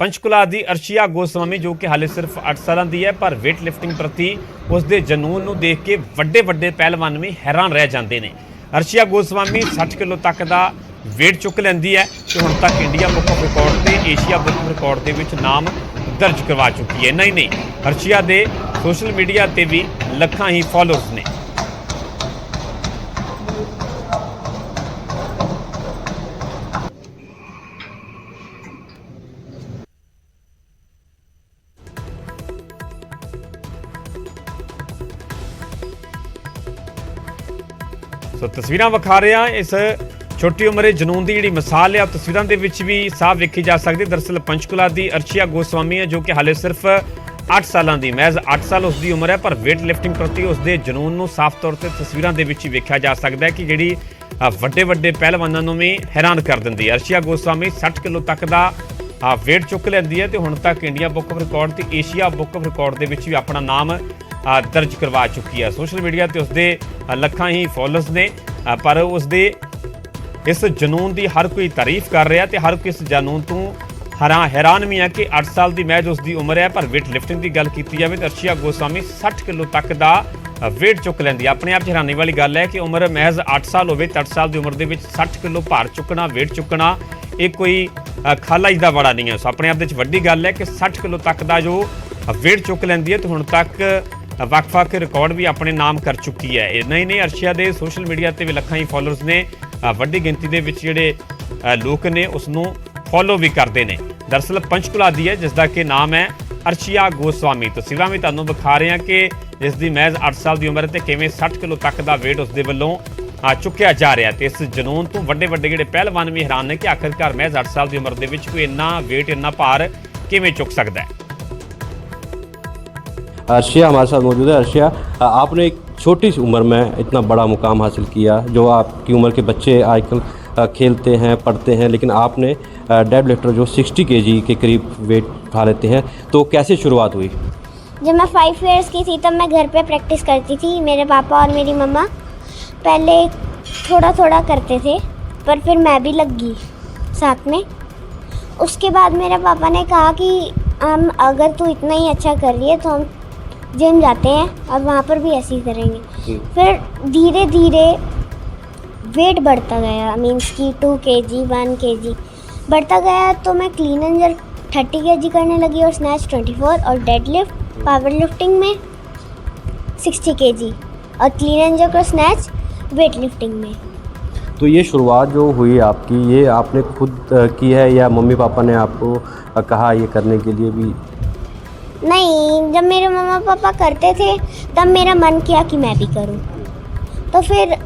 पंचकुला ਦੀ ਅਰਸ਼ੀਆ ਗੋਸਵਾਮੀ ਜੋ ਕਿ ਹਾਲੇ ਸਿਰਫ 8 ਸਾਲਾਂ ਦੀ ਹੈ ਪਰ ਵੇਟ ਲਿਫਟਿੰਗ ਪ੍ਰਤੀ ਉਸ ਦੇ ਜਨੂਨ ਨੂੰ ਦੇਖ ਕੇ ਵੱਡੇ ਵੱਡੇ ਪਹਿਲਵਾਨ ਵੀ ਹੈਰਾਨ ਰਹਿ ਜਾਂਦੇ ਨੇ। ਅਰਸ਼ੀਆ ਗੋਸਵਾਮੀ 60 ਕਿਲੋ ਤੱਕ ਦਾ ਵੇਟ ਚੁੱਕ ਲੈਂਦੀ ਹੈ ਤੇ ਹੁਣ ਤੱਕ ਇੰਡੀਆ ਬੁੱਕ ਆਫ ਰਿਕਾਰਡ ਤੇ ਏਸ਼ੀਆ ਬੁੱਕ ਆਫ ਰਿਕਾਰਡ ਦੇ ਵਿੱਚ ਨਾਮ ਦਰਜ ਕਰਵਾ ਚੁੱਕੀ ਹੈ। ਨਹੀਂ ਨਹੀਂ, ਅਰਸ਼ੀਆ ਦੇ ਸੋਸ਼ਲ ਮੀਡੀਆ ਤੇ ਵੀ ਲੱਖਾਂ ਹੀ ਫਾਲੋਅਰਸ ਨੇ। ਸੋ ਤਸਵੀਰਾਂ ਵਿਖਾ ਰਿਹਾ ਇਸ ਛੋਟੀ ਉਮਰੇ ਜਨੂਨ ਦੀ ਜਿਹੜੀ ਮਿਸਾਲ ਹੈ ਉਹ ਤਸਵੀਰਾਂ ਦੇ ਵਿੱਚ ਵੀ ਸਾਫ਼ ਵੇਖੀ ਜਾ ਸਕਦੀ। ਦਰਅਸਲ ਪੰਚਕੁਲਾ ਦੀ ਅਰਸ਼ੀਆ ਗੋਸਵਾਮੀ ਹੈ ਜੋ ਕਿ ਹਾਲੇ ਸਿਰਫ 8 ਸਾਲਾਂ ਦੀ ਮਹਿਜ਼ 8 ਸਾਲ ਉਸ ਦੀ ਉਮਰ ਹੈ ਪਰ ਵੇਟ ਲਿਫਟਿੰਗ ਪ੍ਰਤੀ ਉਸ ਦੇ ਜਨੂਨ ਨੂੰ ਸਾਫ਼ ਤੌਰ ਤੇ ਤਸਵੀਰਾਂ ਦੇ ਵਿੱਚ ਹੀ ਵੇਖਿਆ ਜਾ ਸਕਦਾ ਹੈ ਕਿ ਜਿਹੜੀ ਵੱਡੇ ਵੱਡੇ ਪਹਿਲਵਾਨਾਂ ਨੂੰ ਵੀ ਹੈਰਾਨ ਕਰ ਦਿੰਦੀ ਹੈ। ਅਰਸ਼ੀਆ ਗੋਸਵਾਮੀ 60 ਕਿਲੋ ਤੱਕ ਦਾ ਵੇਟ ਚੁੱਕ ਲੈਂਦੀ ਹੈ ਤੇ ਹੁਣ ਤੱਕ ਇੰਡੀਆ ਬੁੱਕ ਆਫ ਰਿਕਾਰਡ ਤੇ ਏਸ਼ੀਆ ਬੁੱਕ ਆਫ ਰਿਕਾਰਡ ਦੇ ਵਿੱਚ ਵੀ ਆਪਣਾ ਨਾਮ ਦਰਜ ਕਰਵਾ ਚੁੱਕੀ ਹੈ। ਸੋਸ਼ਲ ਮੀਡੀਆ ਤੇ ਉਸਦੇ ਲੱਖਾਂ ਹੀ ਫਾਲੋਅਰਸ ਨੇ ਪਰ ਉਸਦੇ ਇਸ ਜਨੂਨ ਦੀ ਹਰ ਕੋਈ ਤਾਰੀਫ ਕਰ ਰਿਹਾ ਤੇ ਹਰ ਕੋਈ ਇਸ ਜਨੂਨ ਤੋਂ हैरान भी है कि 8 साल की महज उसकी उम्र है पर वेट लिफ्टिंग की गल की जाए तो अरशिया गोस्वामी 60 किलो तक का वेट चुक लैंदी है। अपने आप हैरानी वाली गल है कि उम्र महज 8 साल हो, 8 साल की उम्र के 60 किलो भार चुकना वेट चुकना ये कोई खालाज का बड़ा नहीं है। सो अपने आप वड्डी गल है कि 60 किलो तक का जो वेट चुक लैंदी है तो हुण तक वक्-वक् रिकॉर्ड भी अपने नाम कर चुकी है। नहीं नहीं, अरशिया के सोशल मीडिया पर भी लखां ही फॉलोअर्स ने वड्डी गिनती के जिहड़े लोग ने उसनूं फॉलो भी करते हैं। दरअसल पंचकुला दी है जिसका कि नाम है अरशिया गोस्वामी। तस्वीरां भी तुहानूं विखा रहे हैं कि जिसकी महज 8 साल की उम्र है तो किवें 60 किलो तक का वेट उसके वलों चुक्या जा रहा है। तो इस जनून तो वड्डे वड्डे जिहड़े पहलवान भी हैरान ने कि आखिरकार महज 8 साल की उम्र के कोई इन्ना वेट इन्ना भार किवें चुक सकता है। अर्शिया हमारे साथ मौजूद है। अर्शिया, आपने एक छोटी सी उम्र में इतना बड़ा मुकाम हासिल किया, जो आपकी उम्र के बच्चे आजकल खेलते हैं पढ़ते हैं, लेकिन आपने डेड लिफ्टर जो 60 kg के करीब वेट उठा लेते हैं, तो कैसे शुरुआत हुई? जब मैं 5 इयर्स की थी तब मैं घर पे प्रैक्टिस करती थी। मेरे पापा और मेरी मम्मा पहले थोड़ा थोड़ा करते थे पर फिर मैं भी लग गई साथ में। उसके बाद मेरे पापा ने कहा कि हम अगर तू इतना ही अच्छा कर रही है तो हम जिम जाते हैं और वहाँ पर भी ऐसे ही करेंगे। फिर धीरे धीरे वेट बढ़ता गया, मीन्स कि 2 kg 1 kg बढ़ता गया तो मैं क्लीन एंड जर्क 30 kg करने लगी और स्नैच 24 और डेड लिफ्ट पावर लिफ्टिंग में 60 kg और क्लीन एंड जर्क और स्नैच वेट लिफ्टिंग में। तो ये शुरुआत जो हुई आपकी, ये आपने खुद की है या मम्मी पापा ने आपको कहा ये करने के लिए भी? नहीं, जब मेरे मम्मा पापा करते थे तब मेरा मन किया कि मैं भी करूं। तो फिर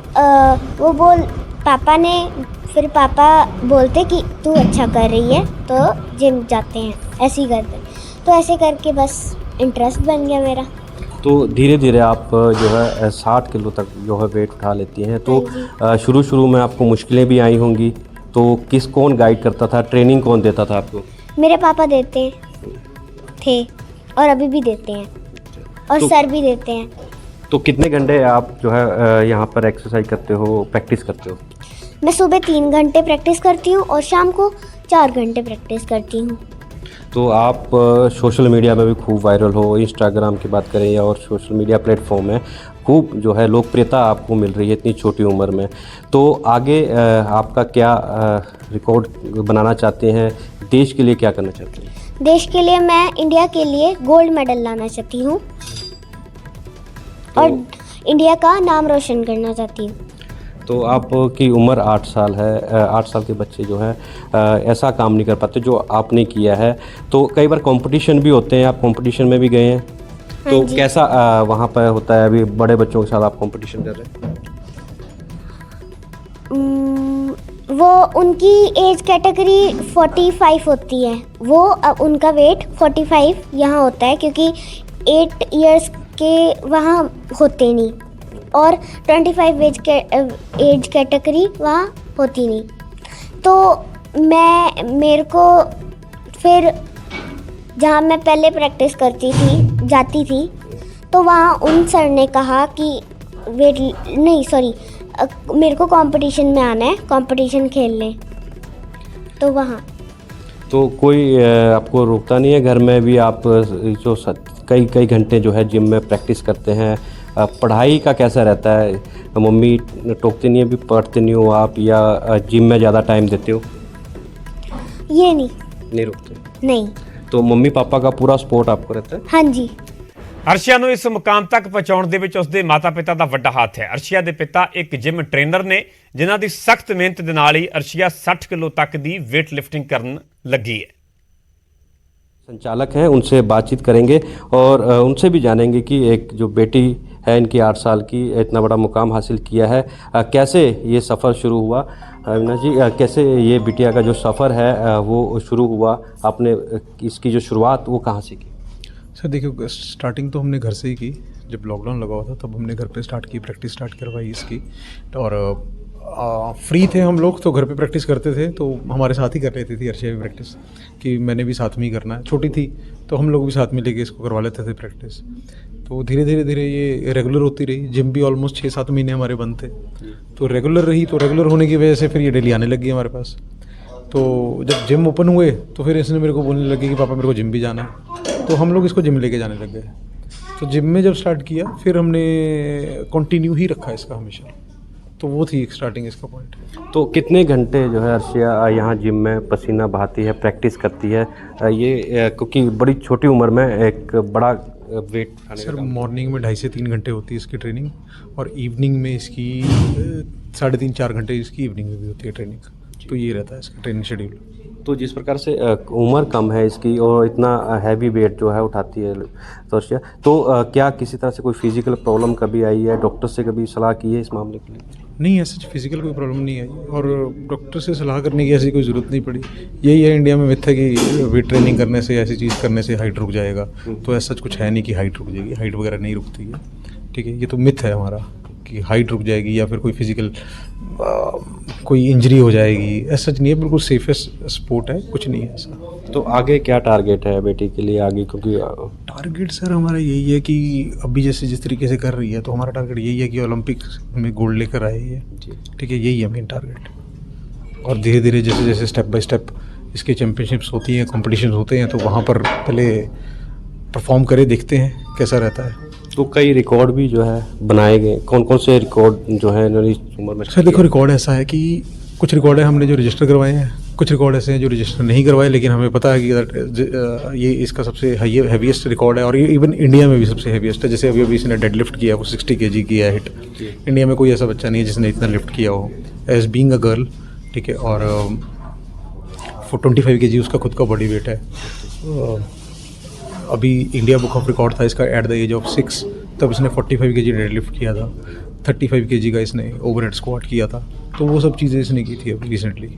फिर पापा बोलते कि तू अच्छा कर रही है तो जिम जाते हैं, ऐसे ही करते। तो ऐसे करके बस इंटरेस्ट बन गया मेरा। तो धीरे धीरे आप जो है 60 किलो तक जो है वेट उठा लेती हैं। तो शुरू में आपको मुश्किलें भी आई होंगी, तो कौन गाइड करता था, ट्रेनिंग कौन देता था आपको? मेरे पापा देते थे और अभी भी देते हैं और तो सर भी देते हैं। तो कितने घंटे आप जो है यहाँ पर एक्सरसाइज करते हो, प्रैक्टिस करते हो? मैं सुबह 3 घंटे प्रैक्टिस करती हूँ और शाम को 4 घंटे प्रैक्टिस करती हूँ। तो आप सोशल मीडिया में भी खूब वायरल हो, इंस्टाग्राम की बात करें या और सोशल मीडिया प्लेटफॉर्म में खूब जो है लोकप्रियता आपको मिल रही है इतनी छोटी उम्र में। तो आगे आपका क्या रिकॉर्ड बनाना चाहते हैं, देश के लिए क्या करना चाहते हैं? देश के लिए मैं इंडिया के लिए गोल्ड मेडल लाना चाहती हूँ और इंडिया का नाम रोशन करना चाहती हूँ। तो आपकी उम्र 8 साल है, 8 साल के बच्चे जो हैं ऐसा काम नहीं कर पाते जो आपने किया है। तो कई बार कंपटीशन भी होते हैं, आप कंपटीशन में भी गए हैं, तो कैसा वहाँ पर होता है? अभी बड़े बच्चों के साथ आप कंपटीशन कर रहे हैं? वो उनकी एज कैटेगरी 45 होती है, वो उनका वेट 45 यहाँ होता है क्योंकि 8 इयर्स के वहाँ होते नहीं और 25 एज कैटेगरी वहाँ होती नहीं। तो मेरे को फिर जहाँ मैं पहले प्रैक्टिस जाती थी तो वहाँ उन सर ने कहा कि मेरे को कंपटीशन में आना है, कंपटीशन खेलने, तो वहाँ तो कोई आपको रोकता नहीं है घर में भी? आप जो कई कई घंटे जो है जिम में प्रैक्टिस करते हैं, पढ़ाई का कैसा रहता है? मम्मी टोकती नहीं है भी पढ़ते नहीं हो आप, या जिम में ज़्यादा टाइम देते हो? ये नहीं रोकते? नहीं। तो मम्मी पापा का पूरा सपोर्ट आपको रहता है? हाँ जी। ਅਰਸ਼ੀਆ ਨੂੰ ਇਸ ਮੁਕਾਮ ਤੱਕ ਪਹੁੰਚਾਉਣ ਦੇ ਵਿੱਚ ਉਸਦੇ ਮਾਤਾ-ਪਿਤਾ ਦਾ ਵੱਡਾ ਹੱਥ ਹੈ। ਅਰਸ਼ੀਆ ਦੇ ਪਿਤਾ ਇੱਕ ਜਿਮ ਟ੍ਰੇਨਰ ਨੇ ਜਿਨ੍ਹਾਂ ਦੀ ਸਖਤ ਮਿਹਨਤ ਦੇ ਨਾਲ ਹੀ ਅਰਸ਼ੀਆ 60 ਕਿਲੋ ਤੱਕ ਦੀ weight lifting ਕਰਨ ਲੱਗੀ ਹੈ। संचालक हैं, उनसे बातचीत करेंगे और उनसे भी जानेंगे कि एक जो बेटी है इनकी 8 साल की इतना बड़ा मुकाम हासिल किया है, कैसे ये सफ़र शुरू हुआ। अविनाश जी, कैसे ये बिटिया का जो सफ़र है वो शुरू हुआ? आपने इसकी जो शुरुआत वो कहाँ से की? सर देखिए, स्टार्टिंग तो हमने घर से ही की। जब लॉकडाउन लगा हुआ था तब हमने घर पे स्टार्ट की, प्रैक्टिस स्टार्ट करवाई इसकी। और फ्री थे हम लोग तो घर पे प्रैक्टिस करते थे, तो हमारे साथ ही कर लेती थी अर्शिया भी प्रैक्टिस, कि मैंने भी साथ में ही करना है। छोटी थी तो हम लोग भी साथ में लेके इसको करवा लेते थे प्रैक्टिस। तो धीरे धीरे ये रेगुलर होती रही। जिम भी ऑलमोस्ट 6-7 महीने हमारे बंद थे, तो रेगुलर रही। तो रेगुलर होने की वजह से फिर ये डेली आने लगी हमारे पास। तो जब जिम ओपन हुए तो फिर इसने मेरे को बोलने लगी कि पापा मेरे को जिम भी जाना है, तो हम लोग इसको जिम लेके जाने लग गए। तो जिम में जब स्टार्ट किया फिर हमने कंटिन्यू ही रखा इसका हमेशा। तो वो थी स्टार्टिंग इसका पॉइंट। तो कितने घंटे जो है अर्शिया यहाँ जिम में पसीना बहाती है, प्रैक्टिस करती है? ये क्योंकि बड़ी छोटी उम्र में एक बड़ा वेट उठाने सर का मॉर्निंग में 2.5 से 3 घंटे होती है इसकी ट्रेनिंग, और इवनिंग में इसकी 3.5-4 घंटे इसकी इवनिंग में भी होती है ट्रेनिंग। तो ये रहता है इसका ट्रेनिंग शेड्यूल। तो जिस प्रकार से उम्र कम है इसकी और इतना हैवी वेट जो है उठाती है तो अर्शिया, तो क्या किसी तरह से कोई फिजिकल प्रॉब्लम कभी आई है? डॉक्टर से कभी सलाह की है इस मामले के लिए? नहीं, ऐसा फिजिकल कोई प्रॉब्लम नहीं आई, और डॉक्टर से सलाह करने की ऐसी कोई ज़रूरत नहीं पड़ी। यही है इंडिया में मिथ है कि वेट ट्रेनिंग करने से, ऐसी चीज़ करने से हाइट रुक जाएगा। तो ऐसा कुछ है नहीं कि हाइट रुक जाएगी, हाइट वगैरह नहीं रुकती है। ठीक है, ये तो मिथ है हमारा कि हाइट रुक जाएगी या फिर कोई फिजिकल कोई इंजरी हो जाएगी। ऐसा नहीं है, बिल्कुल सेफेस्ट स्पोर्ट है, कुछ नहीं है ऐसा। तो आगे क्या टारगेट है बेटी के लिए आगे? क्योंकि टारगेट सर हमारा यही है कि अभी जैसे जिस तरीके से कर रही है, तो हमारा टारगेट यही है कि ओलंपिक में गोल्ड लेकर आए ये। ठीक है, यही है मेन टारगेट। और धीरे धीरे जैसे जैसे स्टेप बाय स्टेप इसके चैम्पियनशिप्स होती हैं, कॉम्पिटिशन होते हैं, तो वहाँ पर पहले परफॉर्म करे, देखते हैं कैसा रहता है। तो कई रिकॉर्ड भी जो है बनाए गए, कौन कौन से रिकॉर्ड जो है इन्होंने इस उम्र में? सर देखो, रिकॉर्ड ऐसा है कि कुछ रिकॉर्ड है हमने जो रजिस्टर करवाए हैं, कुछ रिकॉर्ड ऐसे हैं जो रजिस्टर नहीं करवाए, लेकिन हमें पता है कि ये इसका सबसे हैवीएस्ट रिकॉर्ड है, और ये इवन इंडिया में भी सबसे हैवीएस्ट है। जैसे अभी अभी इसने डेड लिफ्ट किया, वो 60 kg किया है हिट। इंडिया में कोई ऐसा बच्चा नहीं है जिसने इतना लिफ्ट किया हो एज बीइंग अ गर्ल। ठीक है, और 25 kg उसका खुद का बॉडी वेट है। अभी इंडिया बुक ऑफ रिकॉर्ड था इसका एट द एज ऑफ 6, तब इसने 45 kg डेड लिफ्ट किया था। 35 kg का इसने ओवरहेड स्क्वाट किया था। तो वो सब चीज़ें इसने की थी अभी रिसेंटली।